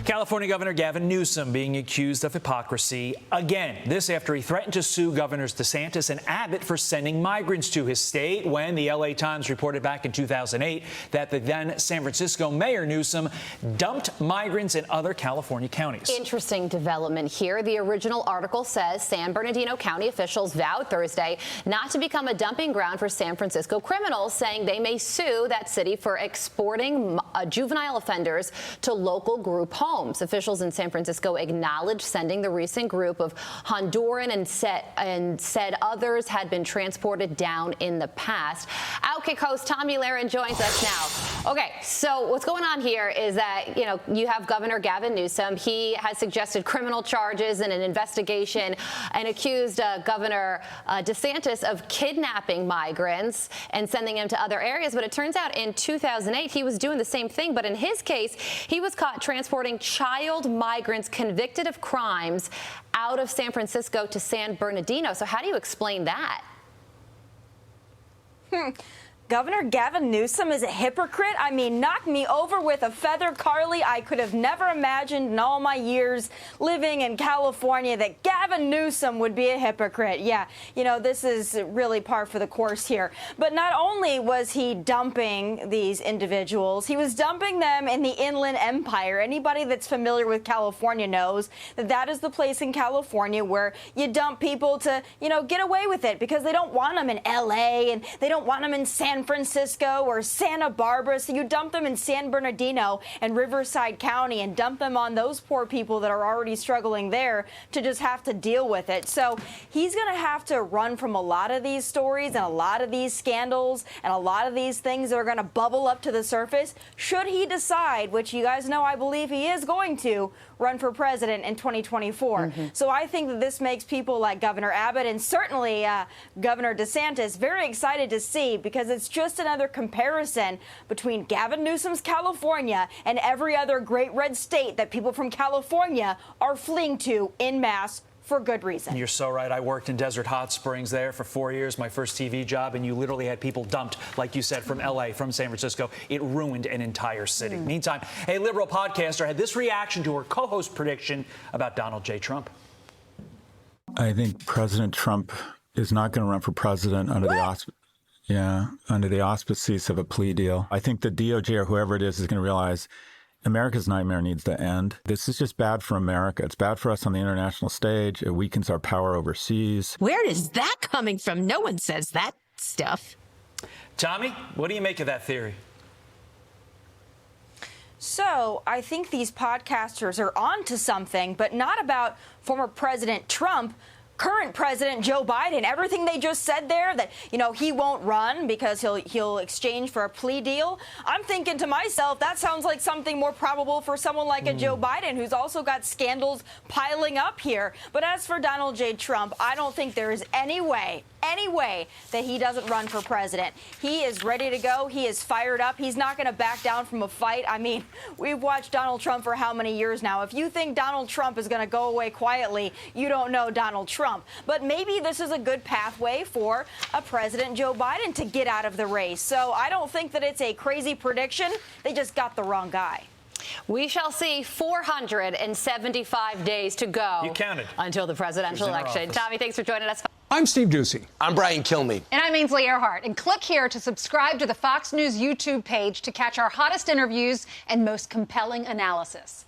California Governor Gavin Newsom being accused of hypocrisy again. This after he threatened to sue Governors DeSantis and Abbott for sending migrants to his state when the L.A. Times reported back in 2008 that the then San Francisco Mayor Newsom dumped migrants in other California counties. Interesting development here. The original article says San Bernardino County officials vowed Thursday not to become a dumping ground for San Francisco criminals, saying they may sue that city for exporting juvenile offenders to local group homes. Officials in San Francisco acknowledged sending the recent group of Honduran and said others had been transported down in the past. OutKick host Tomi Lahren joins us now. Okay, so what's going on here is that, you have Governor Gavin Newsom. He has suggested criminal charges and an investigation and accused Governor DeSantis of kidnapping migrants and sending them to other areas. But it turns out in 2008, he was doing the same thing. But in his case, he was caught transporting child migrants convicted of crimes out of San Francisco to San Bernardino. So how do you explain that? Governor Gavin Newsom is a hypocrite. I mean, knock me over with a feather, Carly. I could have never imagined in all my years living in California that Gavin Newsom would be a hypocrite. Yeah, this is really par for the course here. But not only was he dumping these individuals, he was dumping them in the Inland Empire. Anybody that's familiar with California knows that that is the place in California where you dump people to, get away with it because they don't want them in L.A. and they don't want them in San Francisco or Santa Barbara, so you dump them in San Bernardino and Riverside County and dump them on those poor people that are already struggling there to just have to deal with it. So he's going to have to run from a lot of these stories and a lot of these scandals and a lot of these things that are going to bubble up to the surface should he decide, which you guys know I believe he is going to, run for president in 2024. So I think that this makes people like Governor Abbott and certainly Governor DeSantis very excited to see, because it's just another comparison between Gavin Newsom's California and every other great red state that people from California are fleeing to en masse for good reason. You're so right. I worked in Desert Hot Springs there for 4 years, my first TV job, and you literally had people dumped, like you said, from L.A., from San Francisco. It ruined an entire city. Meantime, a liberal podcaster had this reaction to her co-host prediction about Donald J. Trump. I think President Trump is not going to run for president under the auspices of a plea deal. I think the DOJ or whoever it is going to realize America's nightmare needs to end. This is just bad for America. It's bad for us on the international stage. It weakens our power overseas. Where is that coming from? No one says that stuff. Tommy, what do you make of that theory? So I think these podcasters are onto something, but not about former President Trump. Current President Joe Biden, everything they just said there, that, he won't run because he'll exchange for a plea deal. I'm thinking to myself, that sounds like something more probable for someone like a Joe Biden, who's also got scandals piling up here. But as for Donald J. Trump, I don't think there is any way that he doesn't run for president. He is ready to go. He is fired up. He's not going to back down from a fight. I mean, we've watched Donald Trump for how many years now? If you think Donald Trump is going to go away quietly, you don't know Donald Trump. But maybe this is a good pathway for a President Joe Biden to get out of the race. So I don't think that it's a crazy prediction. They just got the wrong guy. We shall see 475 days to go. You counted. Until the presidential election. Tommy, thanks for joining us. I'm Steve Doocy. I'm Brian Kilmeade. And I'm Ainsley Earhart. And click here to subscribe to the Fox News YouTube page to catch our hottest interviews and most compelling analysis.